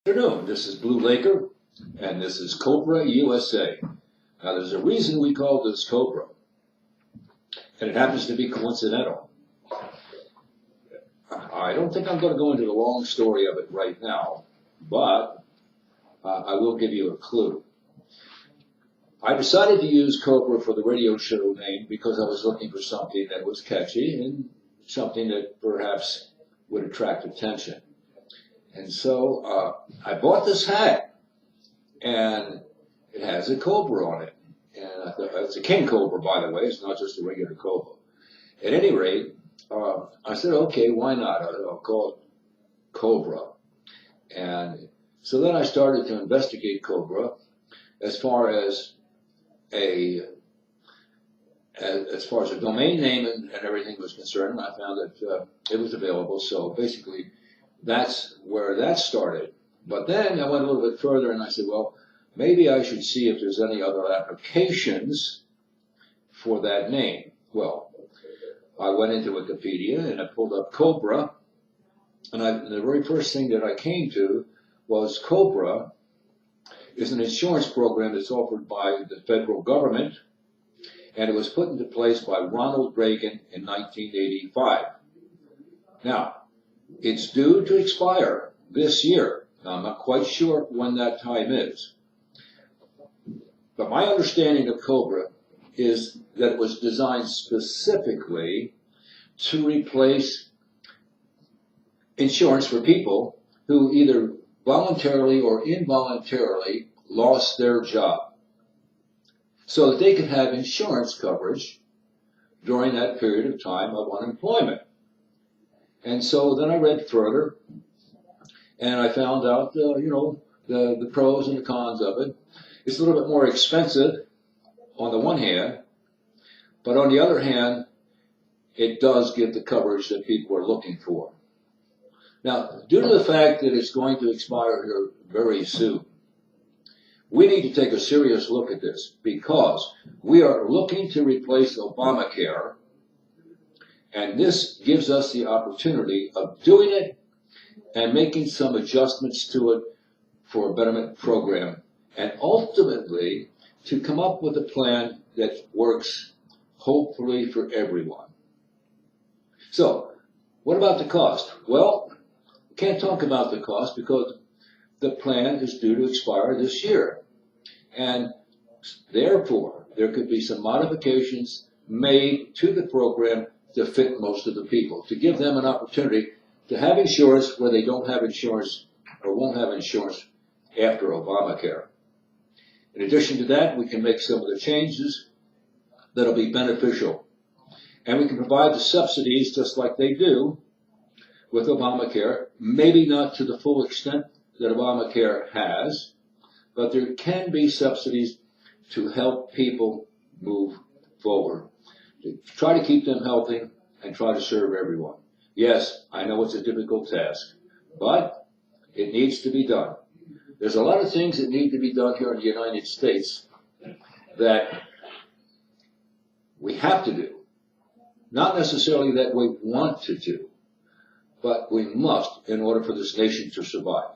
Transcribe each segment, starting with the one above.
Good afternoon. This is Blue Laker, and this is Cobra USA. Now, there's a reason we call this Cobra, and it happens to be coincidental. I don't think I'm going to go into the long story of it right now, but I will give you a clue. I decided to use Cobra for the radio show name because I was looking for something that was catchy and something that perhaps would attract attention. And so I bought this hat, and it has a cobra on it. And I thought, it's a king cobra, by the way. It's not just a regular cobra. At any rate, I said, okay, why not? I'll call it Cobra. And so then I started to investigate Cobra as far as a domain name and everything was concerned. And I found that it was available. So basically, that's where that started. But then I went a little bit further and I said, well, maybe I should see if there's any other applications for that name. Well, I went into Wikipedia and I pulled up Cobra, and the very first thing that I came to was Cobra is an insurance program that's offered by the federal government, and it was put into place by Ronald Reagan in 1985. Now, it's due to expire this year. Now, I'm not quite sure when that time is. But my understanding of Cobra is that it was designed specifically to replace insurance for people who either voluntarily or involuntarily lost their job, so that they could have insurance coverage during that period of time of unemployment. And so then I read further, and I found out, the pros and the cons of it. It's a little bit more expensive on the one hand, but on the other hand, it does give the coverage that people are looking for. Now, due to the fact that it's going to expire here very soon, we need to take a serious look at this because we are looking to replace Obamacare. And this gives us the opportunity of doing it and making some adjustments to it for a betterment program, and ultimately to come up with a plan that works hopefully for everyone. So, what about the cost? Well, we can't talk about the cost because the plan is due to expire this year. And therefore, there could be some modifications made to the program to fit most of the people, to give them an opportunity to have insurance where they don't have insurance or won't have insurance after Obamacare. In addition to that, we can make some of the changes that'll be beneficial. And we can provide the subsidies just like they do with Obamacare, maybe not to the full extent that Obamacare has, but there can be subsidies to help people move forward, to try to keep them healthy and try to serve everyone. Yes, I know it's a difficult task, but it needs to be done. There's a lot of things that need to be done here in the United States that we have to do. Not necessarily that we want to do, but we must in order for this nation to survive.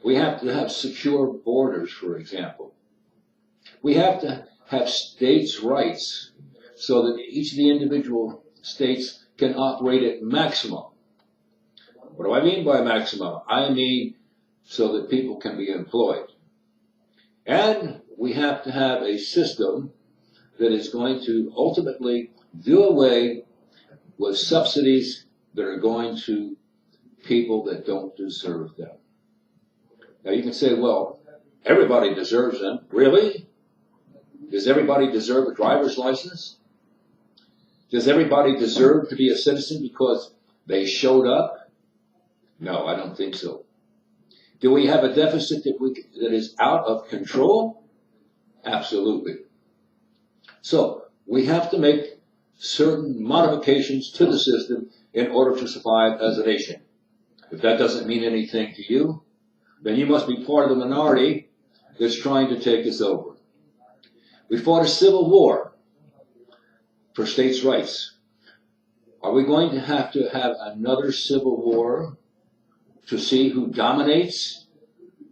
We have to have secure borders, for example. We have to have states' rights so that each of the individual states can operate at maximum. What do I mean by maximum? I mean so that people can be employed. And we have to have a system that is going to ultimately do away with subsidies that are going to people that don't deserve them. Now you can say, well, everybody deserves them. Really? Does everybody deserve a driver's license? Does everybody deserve to be a citizen because they showed up? No, I don't think so. Do we have a deficit that is out of control? Absolutely. So we have to make certain modifications to the system in order to survive as a nation. If that doesn't mean anything to you, then you must be part of the minority that's trying to take us over. We fought a civil war for states' rights. Are we going to have another civil war to see who dominates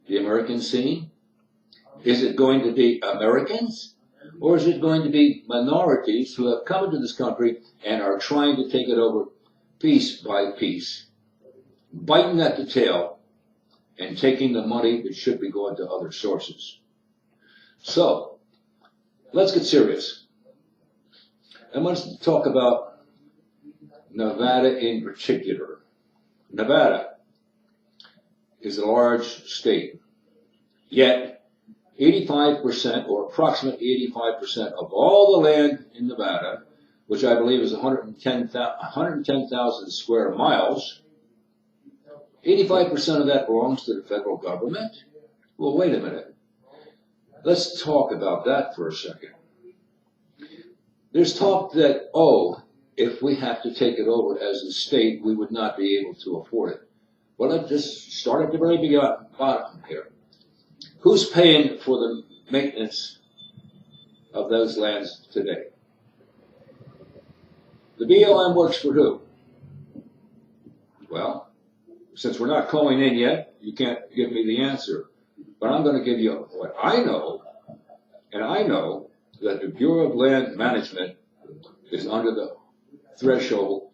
the American scene? Is it going to be Americans? Or is it going to be minorities who have come into this country and are trying to take it over piece by piece, biting at the tail and taking the money that should be going to other sources? So, let's get serious. I want to talk about Nevada in particular. Nevada is a large state, yet 85% or approximately 85% of all the land in Nevada, which I believe is 110,000 square miles, 85% of that belongs to the federal government? Well, wait a minute. Let's talk about that for a second. There's talk that, if we have to take it over as a state, we would not be able to afford it. Well, let's just start at the very bottom here. Who's paying for the maintenance of those lands today? The BLM works for who? Well, since we're not calling in yet, you can't give me the answer. But I'm going to give you what I know, and I know that the Bureau of Land Management is under the threshold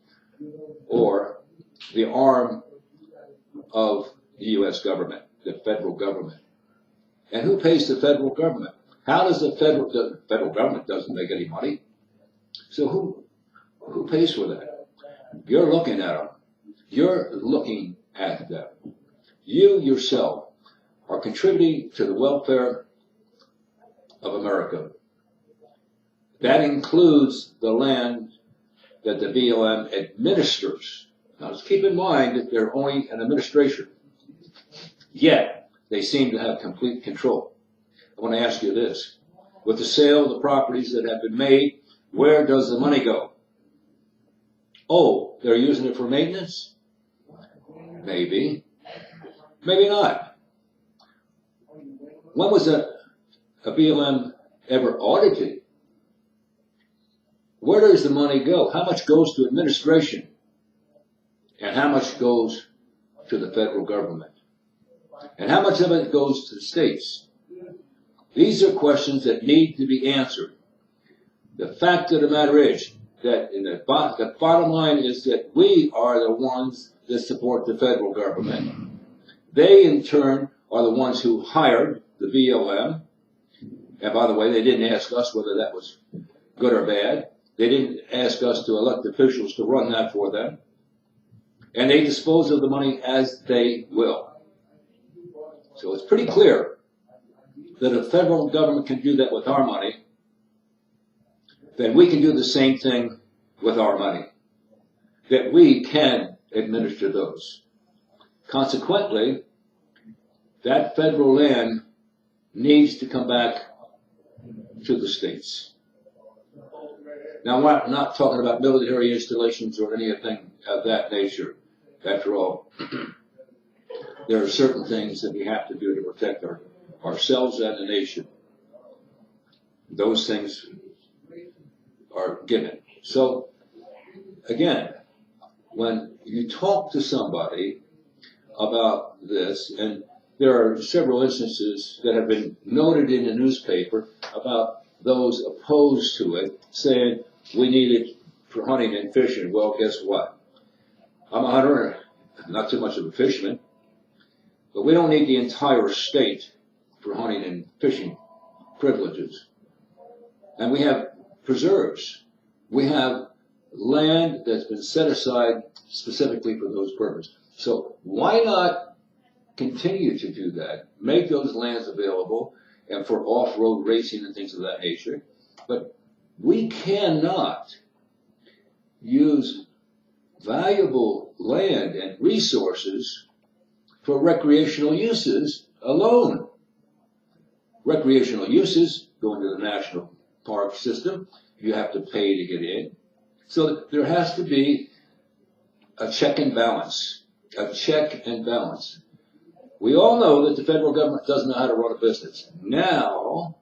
or the arm of the U.S. government, the federal government. And who pays the federal government? How does the federal government doesn't make any money? So who pays for that? You're looking at them. You're looking at them. You yourself are contributing to the welfare of America. That includes the land that the BLM administers. Now, let's keep in mind that they're only an administration. Yet, they seem to have complete control. I want to ask you this. With the sale of the properties that have been made, where does the money go? Oh, they're using it for maintenance? Maybe. Maybe not. When was a BLM ever audited? Where does the money go? How much goes to administration? And how much goes to the federal government? And how much of it goes to the states? These are questions that need to be answered. The fact of the matter is that the bottom line is that we are the ones that support the federal government. They, in turn, are the ones who hired the BLM. And by the way, they didn't ask us whether that was good or bad. They didn't ask us to elect officials to run that for them. And they dispose of the money as they will. So it's pretty clear that if the federal government can do that with our money, then we can do the same thing with our money. That we can administer those. Consequently, that federal land needs to come back to the states. Now, I'm not talking about military installations or anything of that nature. After all, there are certain things that we have to do to protect ourselves and the nation. Those things are given. So, again, when you talk to somebody about this, and there are several instances that have been noted in the newspaper about those opposed to it, saying we need it for hunting and fishing. Well, guess what? I'm a hunter, not too much of a fisherman, but we don't need the entire state for hunting and fishing privileges. And we have preserves. We have land that's been set aside specifically for those purposes. So why not continue to do that? Make those lands available and for off-road racing and things of that nature. But we cannot use valuable land and resources for recreational uses alone. Recreational uses go into the national park system. You have to pay to get in. So there has to be a check and balance. A check and balance. We all know that the federal government doesn't know how to run a business. Now,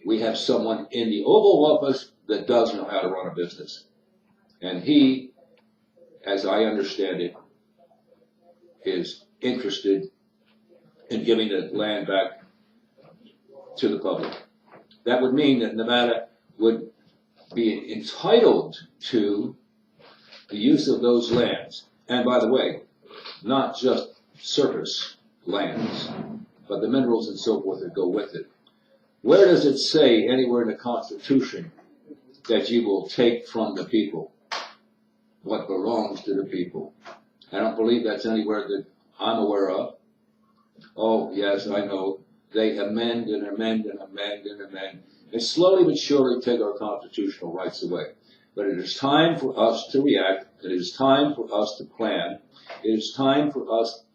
we have someone in the Oval Office that does know how to run a business. And he, as I understand it, is interested in giving the land back to the public. That would mean that Nevada would be entitled to the use of those lands. And by the way, not just surface lands, but the minerals and so forth that go with it. Where does it say anywhere in the Constitution that you will take from the people what belongs to the people? I don't believe that's anywhere that I'm aware of. Oh, yes, I know. They amend and amend and amend and amend, and slowly but surely take our constitutional rights away. But it is time for us to react. It is time for us to plan. It is time for us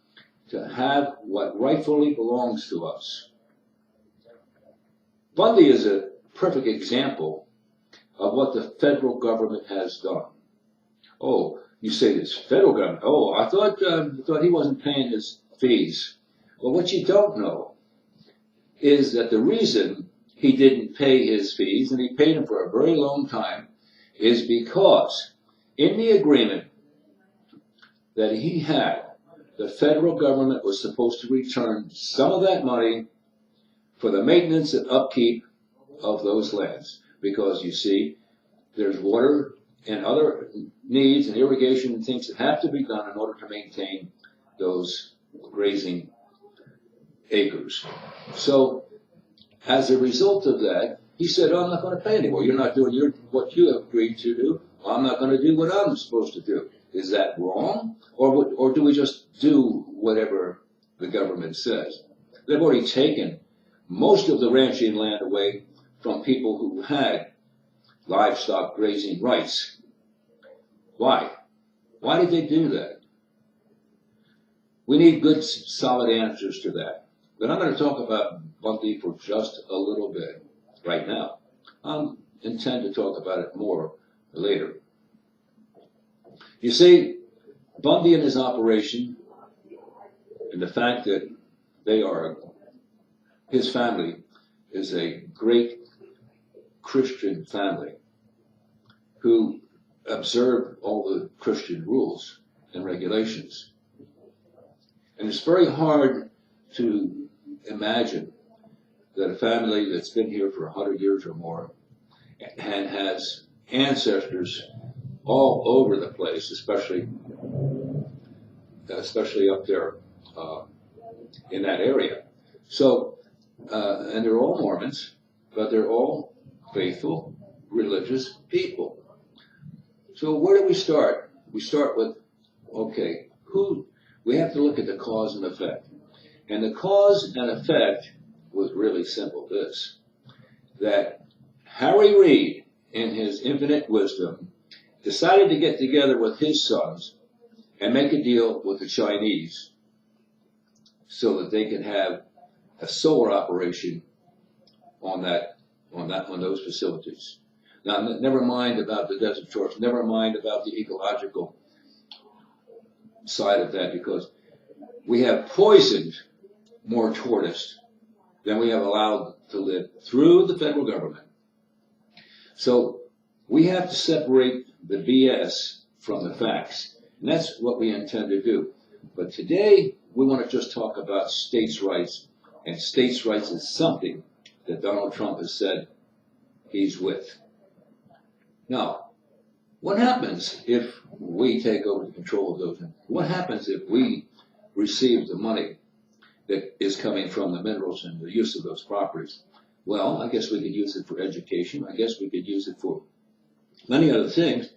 to have what rightfully belongs to us. Bundy is a perfect example of what the federal government has done. Oh, you say this federal government. Oh, I thought he wasn't paying his fees. Well, what you don't know is that the reason he didn't pay his fees, and he paid them for a very long time, is because in the agreement that he had, the federal government was supposed to return some of that money for the maintenance and upkeep of those lands. Because, you see, there's water and other needs and irrigation and things that have to be done in order to maintain those grazing acres. So, as a result of that, he said, oh, I'm not going to pay anymore. You're not doing what you have agreed to do. I'm not going to do what I'm supposed to do. Is that wrong? Or do we just do whatever the government says? They've already taken most of the ranching land away from people who had livestock grazing rights. Why? Why did they do that? We need good, solid answers to that. But I'm going to talk about Bundy for just a little bit right now. I intend to talk about it more later. You see, Bundy and his operation, and the fact that his family is a great Christian family who observe all the Christian rules and regulations. And it's very hard to imagine that a family that's been here for 100 years or more and has ancestors all over the place, especially up there in that area. So, and they're all Mormons, but they're all faithful, religious people. So where do we start? We start with, okay, we have to look at the cause and effect. And the cause and effect was really simple, this, that Harry Reid, in his infinite wisdom, decided to get together with his sons and make a deal with the Chinese so that they could have a solar operation on those facilities. Now, never mind about the desert torch, never mind about the ecological side of that, because we have poisoned more tortoise than we have allowed to live through the federal government. So we have to separate the BS from the facts. And that's what we intend to do. But today, we want to just talk about states' rights. And states' rights is something that Donald Trump has said he's with. Now, what happens if we take over the control of those? What happens if we receive the money that is coming from the minerals and the use of those properties? Well, I guess we could use it for education. I guess we could use it for many other things.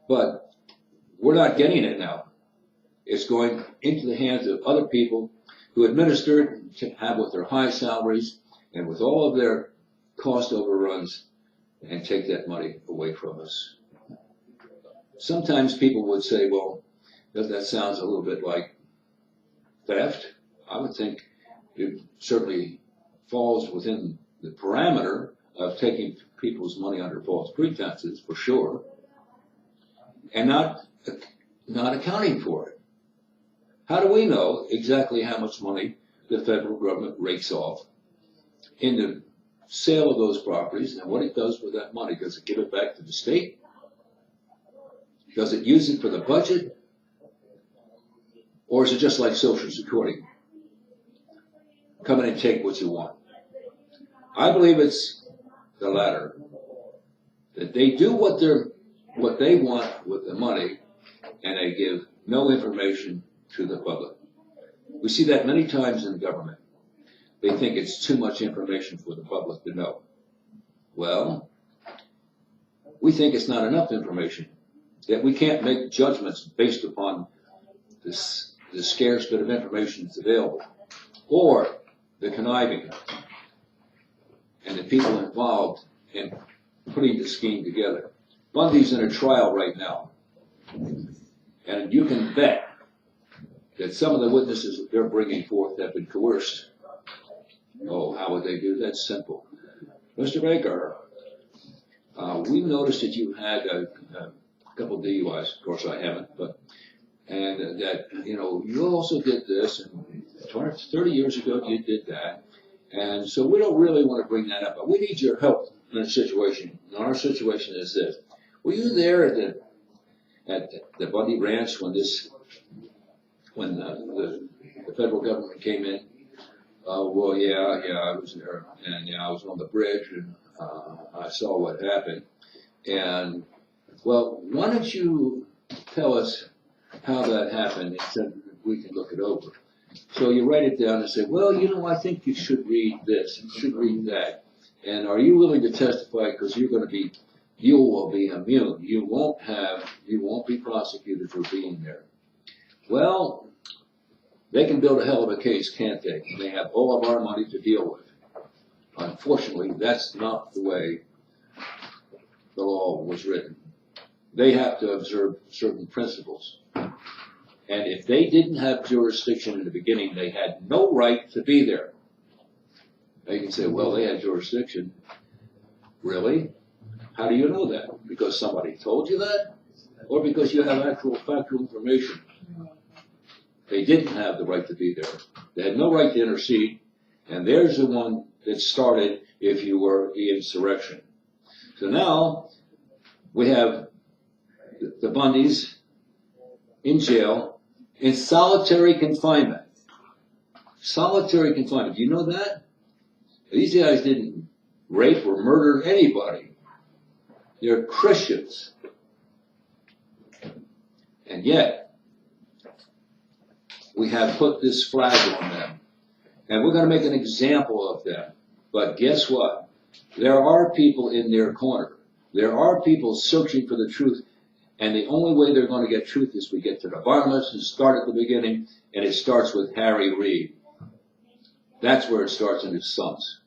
But we're not getting it now. It's going into the hands of other people who administer it, to have with their high salaries and with all of their cost overruns, and take that money away from us. Sometimes people would say, well, that sounds a little bit like theft. I would think it certainly falls within the parameter of taking people's money under false pretenses, for sure, and not accounting for it. How do we know exactly how much money the federal government rakes off in the sale of those properties and what it does with that money? Does it give it back to the state? Does it use it for the budget? Or is it just like Social Security? Come in and take what you want. I believe it's the latter. That they do what they want with the money, and they give no information to the public. We see that many times in government. They think it's too much information for the public to know. Well, we think it's not enough information, that we can't make judgments based upon the scarce bit of information that's available, or the conniving and the people involved in putting the scheme together. Bundy's in a trial right now, and you can bet that some of the witnesses that they're bringing forth have been coerced. Oh, how would they do that? Simple. Mr. Baker, we noticed that you had a couple of DUIs. Of course, I haven't, and that, you also did this, and 30 years ago you did that, and so we don't really want to bring that up, but we need your help in a situation. And our situation is this. Were you there at the Bundy Ranch when the federal government came in? Well, yeah, I was there, and I was on the bridge, and I saw what happened. And, well, why don't you tell us how that happened, and said we can look it over. So you write it down and say, well, I think you should read this, you should read that. And are you willing to testify, because you will be immune. You won't be prosecuted for being there. Well, they can build a hell of a case, can't they? They have all of our money to deal with. Unfortunately, that's not the way the law was written. They have to observe certain principles. And if they didn't have jurisdiction in the beginning, they had no right to be there. They can say, well, they had jurisdiction. Really? How do you know that? Because somebody told you that? Or because you have actual factual information? They didn't have the right to be there. They had no right to intercede. And there's the one that started, if you were, the insurrection. So now we have the Bundys in jail in solitary confinement. Solitary confinement. Do you know that? These guys didn't rape or murder anybody. They're Christians. And yet, we have put this flag on them. And we're going to make an example of them. But guess what? There are people in their corner. There are people searching for the truth. And the only way they're going to get truth is we get to the bottom of it and start at the beginning. And it starts with Harry Reid. That's where it starts, and his sons.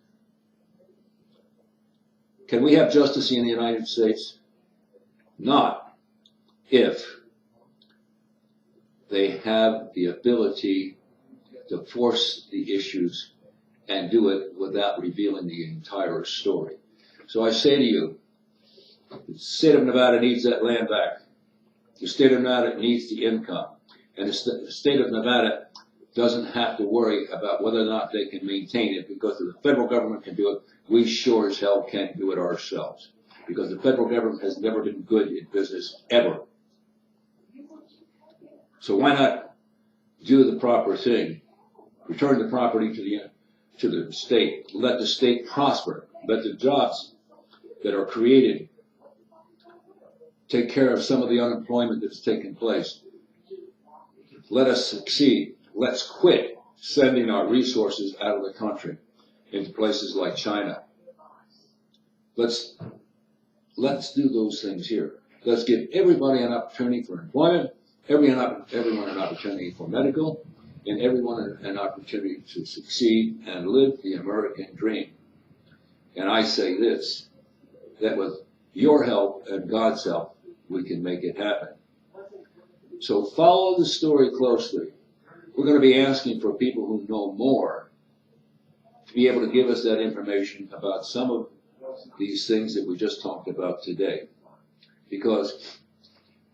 Can we have justice in the United States? Not if they have the ability to force the issues and do it without revealing the entire story. So I say to you, the state of Nevada needs that land back. The state of Nevada needs the income. And the state of Nevada doesn't have to worry about whether or not they can maintain it, because if the federal government can do it, we sure as hell can't do it ourselves. Because the federal government has never been good in business, ever. So why not do the proper thing? Return the property to the state. Let the state prosper. Let the jobs that are created take care of some of the unemployment that's taken place. Let us succeed. Let's quit sending our resources out of the country into places like China. Let's do those things here. Let's give everybody an opportunity for employment, everyone an opportunity for medical, and everyone an opportunity to succeed and live the American dream. And I say this, that with your help and God's help, we can make it happen. So follow the story closely. We're going to be asking for people who know more to be able to give us that information about some of these things that we just talked about today. Because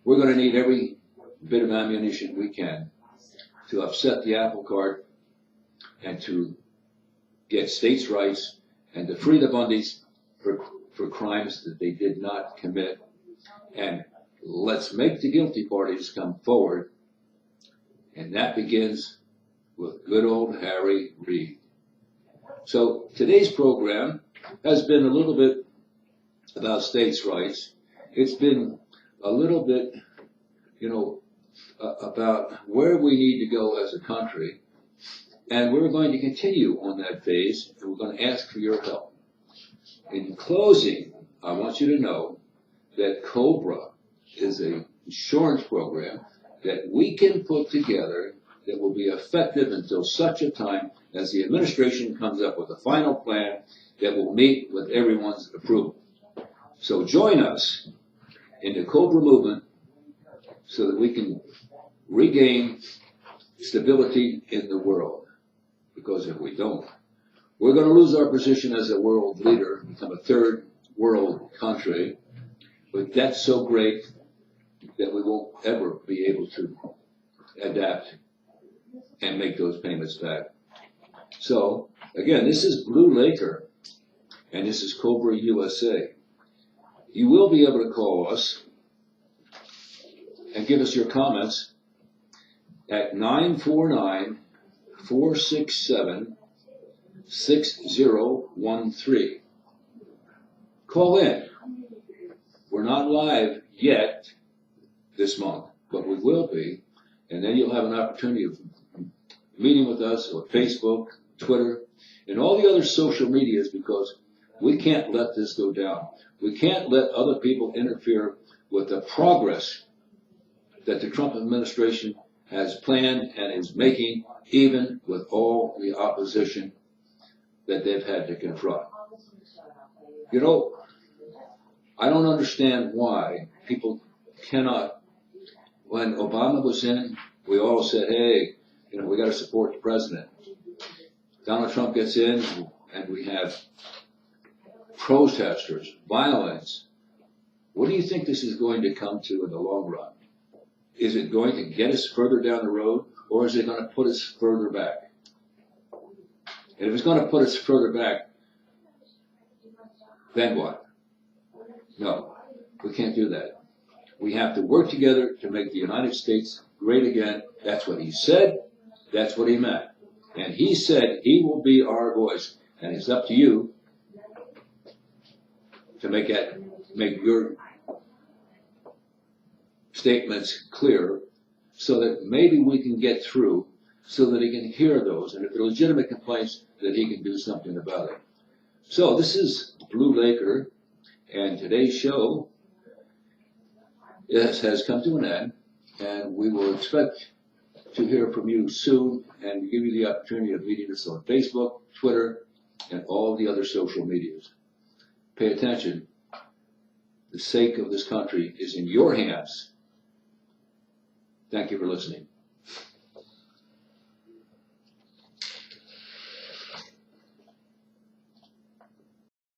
we're going to need every bit of ammunition we can to upset the apple cart and to get states' rights and to free the Bundys for crimes that they did not commit. And let's make the guilty parties come forward And that begins with good old Harry Reid. So today's program has been a little bit about states' rights. It's been a little bit, about where we need to go as a country. And we're going to continue on that phase, and we're going to ask for your help. In closing, I want you to know that Cobra is an insurance program that we can put together that will be effective until such a time as the administration comes up with a final plan that will meet with everyone's approval. So join us in the Cobra movement so that we can regain stability in the world. Because if we don't, we're going to lose our position as a world leader, become a third world country with debt so great that we won't ever be able to adapt and make those payments back. So, again, this is Blue Laker, and this is Cobra USA. You will be able to call us and give us your comments at 949-467-6013. Call in. We're not live yet this month, but we will be, and then you'll have an opportunity of meeting with us on Facebook, Twitter, and all the other social medias, because we can't let this go down. We can't let other people interfere with the progress that the Trump administration has planned and is making, even with all the opposition that they've had to confront. I don't understand why people cannot. When Obama was in, we all said, hey, we got to support the president. Donald Trump gets in, and we have protesters, violence. What do you think this is going to come to in the long run? Is it going to get us further down the road, or is it going to put us further back? And if it's going to put us further back, then what? No, we can't do that. We have to work together to make the United States great again. That's what he said. That's what he meant. And he said he will be our voice. And it's up to you to make your statements clear so that maybe we can get through, so that he can hear those. And if they're legitimate complaints, that he can do something about it. So this is Blue Laker, and today's show has come to an end, and we will expect to hear from you soon and give you the opportunity of meeting us on Facebook, Twitter, and all the other social medias. Pay attention. The sake of this country is in your hands. Thank you for listening.